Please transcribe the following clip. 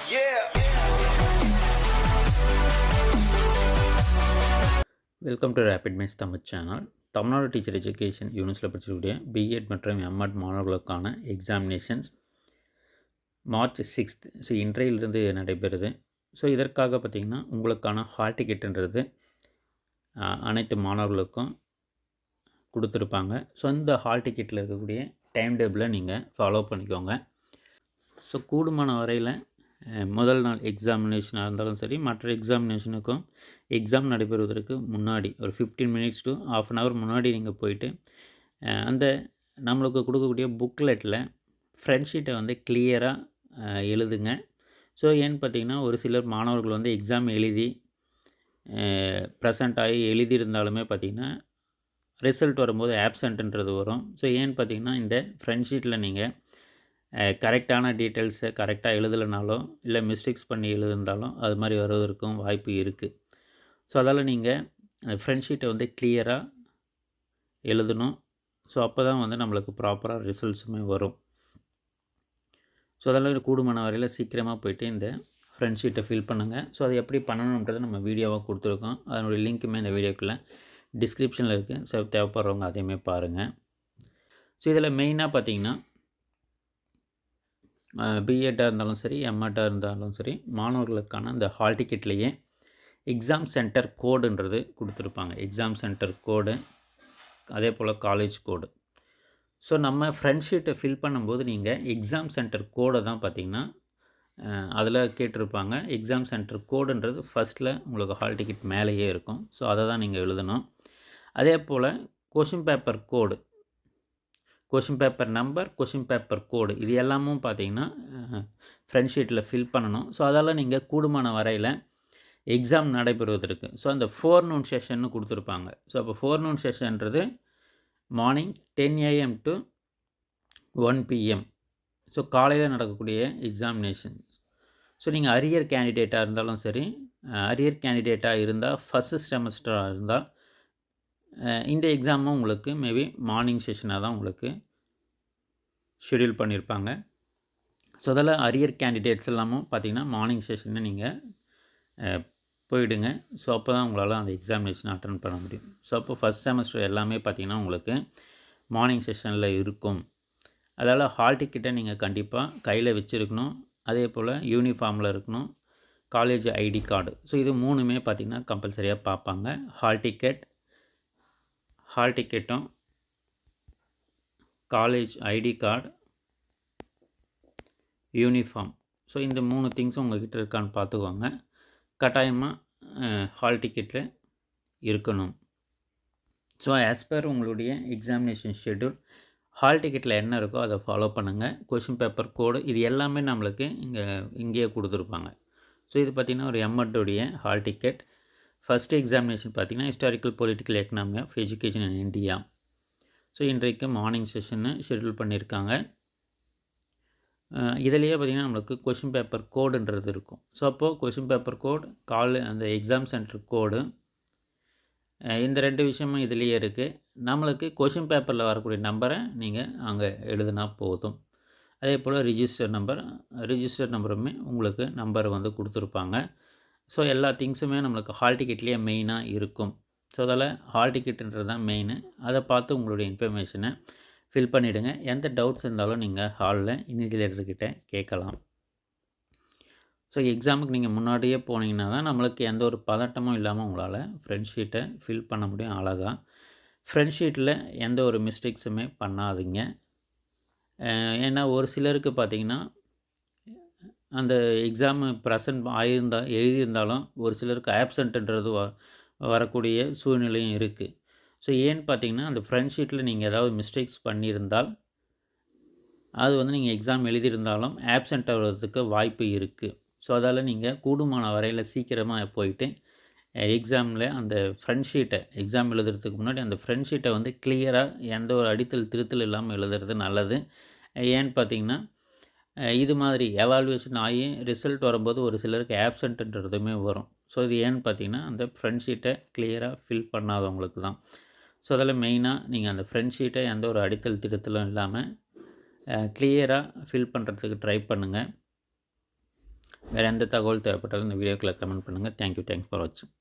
Welcome to rapid maths Tamil channel. Tamil Nadu teacher education யூனிவர்சிட்டியில் படிச்சிருக்கக்கூடிய B Ed மற்றும் எம்எட் மாணவர்களுக்கான எக்ஸாமினேஷன்ஸ் மார்ச் 6th ஸோ இன்றையிலிருந்து நடைபெறுது. ஸோ இதற்காக பார்த்திங்கன்னா உங்களுக்கான ஹால் டிக்கெட்டுன்றது அனைத்து மாணவர்களுக்கும் கொடுத்துருப்பாங்க. ஸோ இந்த ஹால் டிக்கெட்டில் இருக்கக்கூடிய டைம் டேபிளை நீங்கள் ஃபாலோ பண்ணிக்கோங்க. ஸோ கூடுமான வரையில் முதல் நாள் எக்ஸாமினேஷனாக இருந்தாலும் சரி, மற்ற எக்ஸாமினேஷனுக்கும் எக்ஸாம் நடைபெறுவதற்கு முன்னாடி ஒரு 15 minutes to ½ hour முன்னாடி நீங்கள் போயிட்டு அந்த நம்மளுக்கு கொடுக்கக்கூடிய புக்லெட்டில் ஃப்ரண்ட் ஷீட்டை வந்து கிளியராக எழுதுங்க. ஸோ ஏன்னு பார்த்திங்கன்னா ஒரு சிலர் மாணவர்கள் வந்து எக்ஸாம் எழுதி ப்ரெசண்ட் ஆகி எழுதியிருந்தாலுமே பார்த்திங்கன்னா ரிசல்ட் வரும்போது ஆப்சண்ட்டுன்றது வரும். ஸோ ஏன்னு பார்த்திங்கன்னா இந்த ஃப்ரண்ட் ஷீட்டில் நீங்கள் கரெக்டான டீட்டெயில்ஸை கரெக்டாக எழுதலைனாலோ இல்லை மிஸ்டேக்ஸ் பண்ணி எழுதிருந்தாலும் அது மாதிரி வருவதற்கும் வாய்ப்பு இருக்குது. ஸோ அதால் நீங்கள் அந்த ஃப்ரண்ட் ஷீட்டை வந்து கிளியராக எழுதணும். ஸோ அப்போ தான் வந்து நம்மளுக்கு ப்ராப்பராக ரிசல்ட்ஸுமே வரும். ஸோ அதெல்லாம் கூடுமான வரையில் சீக்கிரமாக போய்ட்டு இந்த ஃப்ரண்ட் ஷீட்டை ஃபில் பண்ணுங்கள். ஸோ அது எப்படி பண்ணணுன்றதை நம்ம வீடியோவாக கொடுத்துருக்கோம். அதனுடைய லிங்க்குமே இந்த வீடியோக்குள்ளே டிஸ்கிரிப்ஷனில் இருக்குது. ஸோ தேவைப்படுறவங்க அதையுமே பாருங்கள். ஸோ இதில் மெயினாக பார்த்திங்கன்னா பிஎட்டாக இருந்தாலும் சரி, எம்எட்டாக இருந்தாலும் சரி, மாணவர்களுக்கான இந்த ஹால் டிக்கெட்லேயே எக்ஸாம் சென்டர் கோடுன்றது கொடுத்துருப்பாங்க. எக்ஸாம் சென்டர் கோடு, அதே போல் காலேஜ் கோடு. ஸோ நம்ம ஃப்ரண்ட் ஷீட்டை ஃபில் பண்ணும்போது நீங்கள் எக்ஸாம் சென்டர் கோடை தான் பார்த்திங்கன்னா அதில் கேட்டிருப்பாங்க. எக்ஸாம் சென்டர் கோடுன்றது ஃபஸ்ட்டில் உங்களுக்கு ஹால் டிக்கெட் மேலேயே இருக்கும். ஸோ அதை தான் நீங்கள் எழுதணும். அதே போல் question paper code, question paper number, question paper code, இது எல்லாமும் பார்த்திங்கன்னா ஃப்ரண்ட் ஷீட்டில் ஃபில் பண்ணணும். ஸோ அதெல்லாம் நீங்கள் கூடுமான வரையில் எக்ஸாம் நடைபெறுவதற்கு ஸோ அந்த ஃபோர்நூன் செஷன்னு கொடுத்துருப்பாங்க. ஸோ அப்போ ஃபோர்நூன் செஷன்றது morning 10 AM to 1 PM. So காலையில் நடக்கக்கூடிய எக்ஸாமினேஷன். ஸோ நீங்கள் அரியர் கேண்டிடேட்டாக இருந்தாலும் சரி, அரியர் கேண்டிடேட்டாக இருந்தால் ஃபஸ்ட்டு செமஸ்டராக இருந்தால் இந்த எக்ஸாமும் உங்களுக்கு மேபி மார்னிங் செஷனாக தான் உங்களுக்கு ஷெடியூல் பண்ணியிருப்பாங்க. ஸோ அதில் அரியர் கேண்டிடேட்ஸ் எல்லாமும் பார்த்திங்கன்னா மார்னிங் செஷனை நீங்கள் போயிடுங்க. ஸோ அப்போ தான் உங்களால் அந்த எக்ஸாமினேஷன் அட்டன் பண்ண முடியும். ஸோ அப்போ ஃபஸ்ட் செமஸ்டர் எல்லாமே பார்த்திங்கன்னா உங்களுக்கு மார்னிங் செஷனில் இருக்கும். அதால் ஹால் டிக்கெட்டை நீங்கள் கண்டிப்பாக கையில் வச்சுருக்கணும். அதே போல் யூனிஃபார்மில் இருக்கணும், காலேஜ் ஐடி கார்டு. ஸோ இது மூணுமே பார்த்திங்கன்னா கம்பல்சரியாக பார்ப்பாங்க. ஹால் டிக்கெட்டும், college ID card, uniform. So இந்த 3 திங்ஸும் உங்கள்கிட்ட இருக்கான்னு பார்த்துக்கோங்க. கட்டாயமாக ஹால் டிக்கெட்டில் இருக்கணும். ஸோ ஆஸ் பர் உங்களுடைய எக்ஸாமினேஷன் ஷெட்யூல் ஹால் டிக்கெட்டில் என்ன இருக்கோ அதை ஃபாலோ பண்ணுங்கள். கொஷின் பேப்பர் கோடு இது எல்லாமே நம்மளுக்கு இங்கேயே கொடுத்துருப்பாங்க. ஸோ இது பார்த்திங்கன்னா ஒரு எம்எட்டோடைய ஹால் டிக்கெட். ஃபஸ்ட்டு எக்ஸாமினேஷன் பார்த்திங்கன்னா historical political economy of education in India. So இன்றைக்கு மார்னிங் செஷன்னு ஷெட்யூல் பண்ணியிருக்காங்க. இதிலேயே பார்த்திங்கன்னா நம்மளுக்கு கொஷின் பேப்பர் கோடுன்றது இருக்கும். ஸோ அப்போது கொஷின் பேப்பர் கோடு, அந்த எக்ஸாம் சென்டர் கோடு, இந்த 2 விஷயமும் இதிலேயே இருக்குது. நம்மளுக்கு கொஷின் பேப்பரில் வரக்கூடிய நம்பரை நீங்கள் அங்கே எழுதுனா போதும். அதே போல் ரிஜிஸ்டர் நம்பருமே உங்களுக்கு நம்பர் வந்து கொடுத்துருப்பாங்க. ஸோ எல்லா திங்ஸுமே நம்மளுக்கு ஹால் டிக்கெட்லேயே மெயினாக இருக்கும். ஸோ அதில் ஹால் டிக்கெட்டுன்றது தான் மெயின். அதை பார்த்து உங்களுடைய இன்ஃபர்மேஷனை ஃபில் பண்ணிவிடுங்க. எந்த டவுட்ஸ் இருந்தாலும் நீங்கள் ஹாலில் இன்விஜிலேட்டர்கிட்ட கேட்கலாம். ஸோ எக்ஸாமுக்கு நீங்கள் முன்னாடியே போனீங்கன்னா தான் நம்மளுக்கு எந்த ஒரு பதட்டமும் இல்லாமல் உங்களால் ஃப்ரண்ட் ஷீட்டை ஃபில் பண்ண முடியும் அழகாக. ஃப்ரண்ட் ஷீட்டில் எந்த ஒரு மிஸ்டேக்ஸுமே பண்ணாதீங்க. ஏன்னா ஒரு சிலருக்கு பார்த்திங்கன்னா அந்த எக்ஸாம் ப்ரெசன்ட் எழுதியிருந்தாலும் ஒரு சிலருக்கு ஆப்சண்ட்டுன்றது வரக்கூடிய சூழ்நிலையும் இருக்குது. ஸோ ஏன்னு பார்த்திங்கன்னா அந்த ஃப்ரண்ட் ஷீட்டில் நீங்கள் ஏதாவது மிஸ்டேக்ஸ் பண்ணியிருந்தால் அது வந்து நீங்கள் எக்ஸாம் எழுதியிருந்தாலும் ஆப்சண்ட் ஆகிறதுக்கு வாய்ப்பு இருக்குது. ஸோ அதால் நீங்கள் கூடுமான வரையில் சீக்கிரமாக போயிட்டு எக்ஸாமில் அந்த ஃப்ரண்ட் ஷீட்டை எக்ஸாம் எழுதுறதுக்கு முன்னாடி அந்த ஃப்ரண்ட் ஷீட்டை வந்து கிளியராக எந்த ஒரு அடித்தல் திருத்தல் இல்லாமல் எழுதுறது நல்லது. ஏன்னு பார்த்திங்கன்னா இது மாதிரி எவாலுவேஷன் ஆகி ரிசல்ட் வரும்போது ஒரு சிலருக்கு ஆப்சண்ட்டுன்றதுமே வரும். ஸோ இது ஏன்னு பார்த்திங்கன்னா அந்த ஃப்ரண்ட் ஷீட்டை கிளியராக ஃபில் பண்ணாதவங்களுக்கு தான். ஸோ அதில் மெயினாக நீங்கள் அந்த ஃப்ரண்ட் ஷீட்டை எந்த ஒரு அடித்தல் திருத்தலும் இல்லாமல் கிளியராக ஃபில் பண்ணுறதுக்கு ட்ரை பண்ணுங்கள். வேறு எந்த தகவல் தேவைப்பட்டாலும் இந்த வீடியோக்குள்ள கமெண்ட் பண்ணுங்கள். தேங்க்யூ ஃபார் வாட்சிங்.